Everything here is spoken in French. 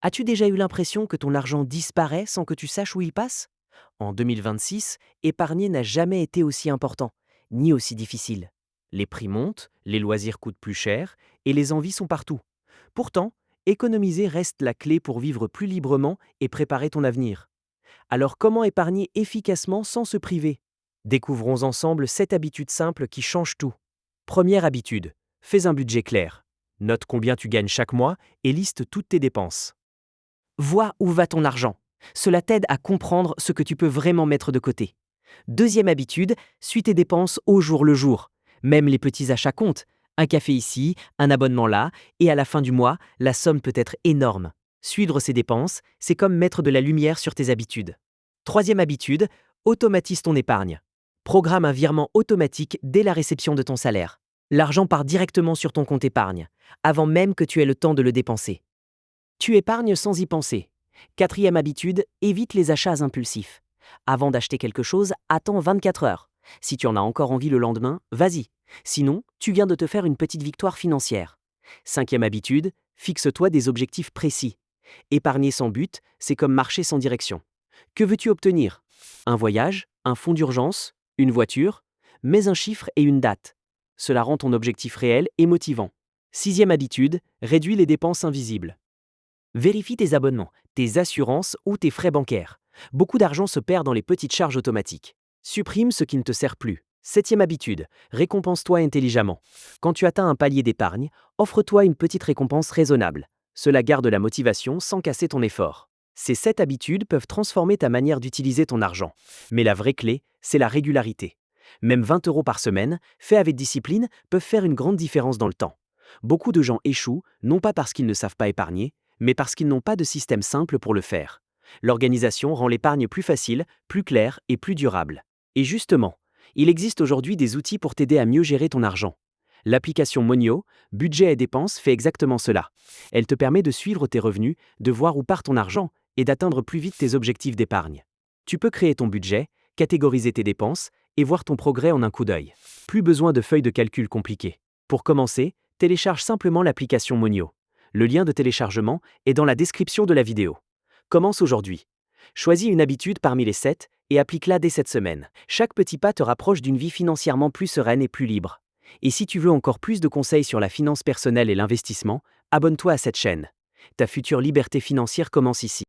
As-tu déjà eu l'impression que ton argent disparaît sans que tu saches où il passe? En 2026, épargner n'a jamais été aussi important, ni aussi difficile. Les prix montent, les loisirs coûtent plus cher, et les envies sont partout. Pourtant, économiser reste la clé pour vivre plus librement et préparer ton avenir. Alors comment épargner efficacement sans se priver? Découvrons ensemble 7 habitudes simples qui changent tout. Première habitude, fais un budget clair. Note combien tu gagnes chaque mois et liste toutes tes dépenses. Vois où va ton argent. Cela t'aide à comprendre ce que tu peux vraiment mettre de côté. Deuxième habitude, suis tes dépenses au jour le jour. Même les petits achats comptent. Un café ici, un abonnement là, et à la fin du mois, la somme peut être énorme. Suivre ces dépenses, c'est comme mettre de la lumière sur tes habitudes. Troisième habitude, automatise ton épargne. Programme un virement automatique dès la réception de ton salaire. L'argent part directement sur ton compte épargne, avant même que tu aies le temps de le dépenser. Tu épargnes sans y penser. Quatrième habitude, évite les achats impulsifs. Avant d'acheter quelque chose, attends 24 heures. Si tu en as encore envie le lendemain, vas-y. Sinon, tu viens de te faire une petite victoire financière. Cinquième habitude, fixe-toi des objectifs précis. Épargner sans but, c'est comme marcher sans direction. Que veux-tu obtenir? Un voyage, un fonds d'urgence, une voiture? Mets un chiffre et une date. Cela rend ton objectif réel et motivant. Sixième habitude, réduis les dépenses invisibles. Vérifie tes abonnements, tes assurances ou tes frais bancaires. Beaucoup d'argent se perd dans les petites charges automatiques. Supprime ce qui ne te sert plus. Septième habitude, récompense-toi intelligemment. Quand tu atteins un palier d'épargne, offre-toi une petite récompense raisonnable. Cela garde la motivation sans casser ton effort. Ces 7 habitudes peuvent transformer ta manière d'utiliser ton argent. Mais la vraie clé, c'est la régularité. Même 20 € par semaine, faits avec discipline, peuvent faire une grande différence dans le temps. Beaucoup de gens échouent, non pas parce qu'ils ne savent pas épargner, mais parce qu'ils n'ont pas de système simple pour le faire. L'organisation rend l'épargne plus facile, plus claire et plus durable. Et justement, il existe aujourd'hui des outils pour t'aider à mieux gérer ton argent. L'application Monio, Budget et dépenses, fait exactement cela. Elle te permet de suivre tes revenus, de voir où part ton argent et d'atteindre plus vite tes objectifs d'épargne. Tu peux créer ton budget, catégoriser tes dépenses et voir ton progrès en un coup d'œil. Plus besoin de feuilles de calcul compliquées. Pour commencer, télécharge simplement l'application Monio. Le lien de téléchargement est dans la description de la vidéo. Commence aujourd'hui. Choisis une habitude parmi les 7 et applique-la dès cette semaine. Chaque petit pas te rapproche d'une vie financièrement plus sereine et plus libre. Et si tu veux encore plus de conseils sur la finance personnelle et l'investissement, abonne-toi à cette chaîne. Ta future liberté financière commence ici.